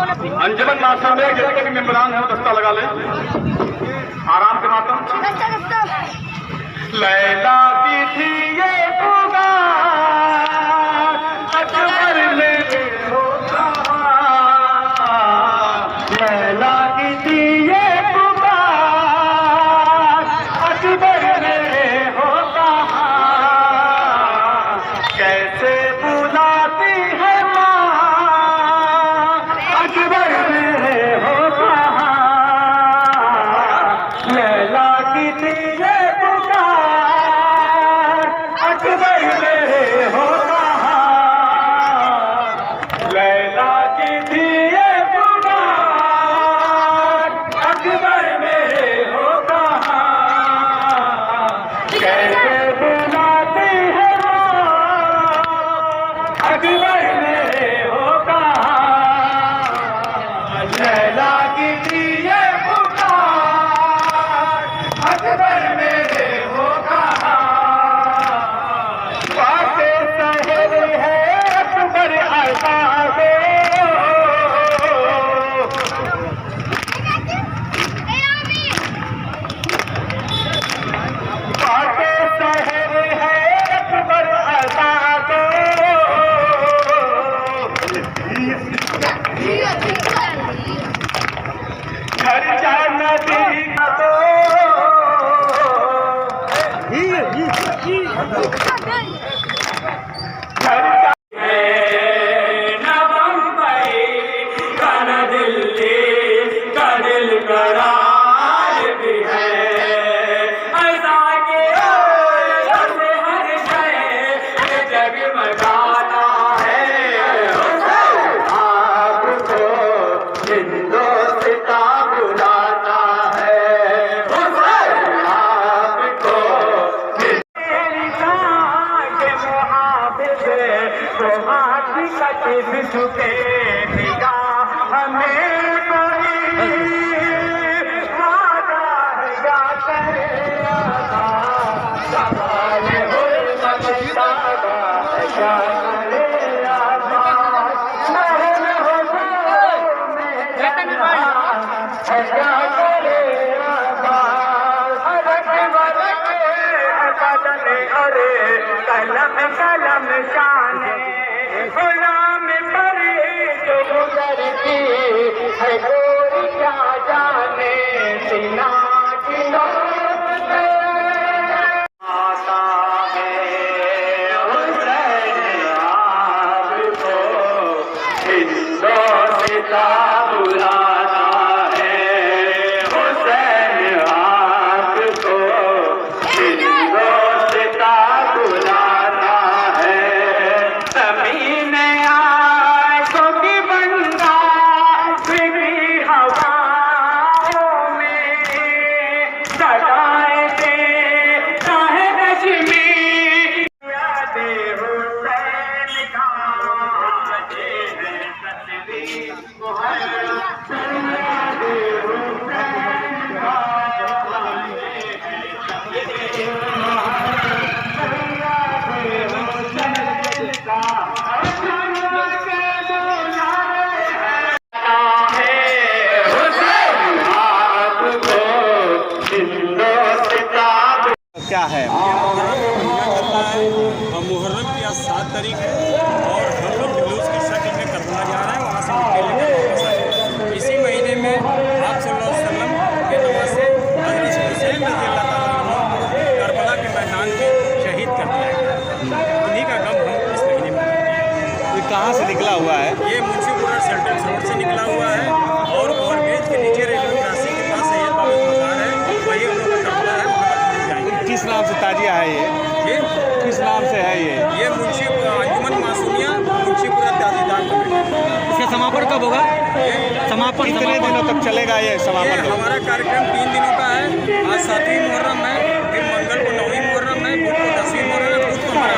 अंजुमन मासूम में जितने के भी मेंबरान है वो दस्ता लगा ले आराम से मातम। लैला की थी ये पुकार अकबर में होता, लैला की थी ये पुकार अकबर में होता, कैसे बुलाती है माँ अकबर में होता, लैला की थी ये पुकार अकबर में होता, लैला की थी ये पुकार अकबर में होता, कैसे बुलाती है अकबर में होगा, लैला की थी ये पुकार अकबर में होगा, बातें सहर है अकबर आजाद, बातें सहर है अकबर आजाद, घर जाना देगा तो घर न बम्बई का न दिल्ली का दिल करार भी है, ऐसा के हर शय जगमगाना है, आपको हिंदोस्तां बुलाता है, आपको मेरी के मुहाफिज़ तो हाथ कटिफ झुके निगाह हमें कोई वादा या करे सवाल हो सकता क्या करे महल हो क्या करे अरे कलम कलम शाने गुलाम पर जो गुजरती है कोई क्या जाने, सीना किनो आता है हुसैन आपको हिंदोस्तां बुलाता है, हुसैन आपको हिंदोस्तां बुलाता है, ज़मीन आशों की बंदा फिरी हवाओं में सदाएं देता है रश्मि, यादे हुसैन का बजे है तस्वीर यादे हुसैन का क्या है? मुहर्रम की आज 7 तारीख है और हम लोग जुलूस की शक्ल में करबला जा रहे हैं, वहाँ से निकल लेकर वापस आए। इसी महीने में आप सल्लल्लाहु अलैहि वसल्लम के नवासे हज़रत हुसैन रज़ियल्लाहु ताला अन्हु करबला के मैदान में शहीद कर दिया गया, उन्हीं का गम हम इस महीने में मनाते हैं। ये कहाँ से निकला हुआ है? ये मुंशीपुरा सेंट्रल रोड से निकला हुआ है और ओवरब्रिज के नीचे रेलवे क्रॉसिंग के पास सैयद बाबा मकान है, वही हम लोग का करबला है, वहाँ तक हम जाएंगे। किस नाम से ताजिया है ये? किस नाम से है ये? मुंशी अंजुमन मासूमिया मुंशीपुरा ताजीदार कमेटी। इसका समापन कब होगा? समापन कितने दिनों तक चलेगा ये समापन? हमारा कार्यक्रम 3 दिनों का है। आज 7वीं मुहर्रम है, फिर मंगल को 9वीं मुहर्रम है, बुध को 10वीं मुहर्रम है, बुध को हमारा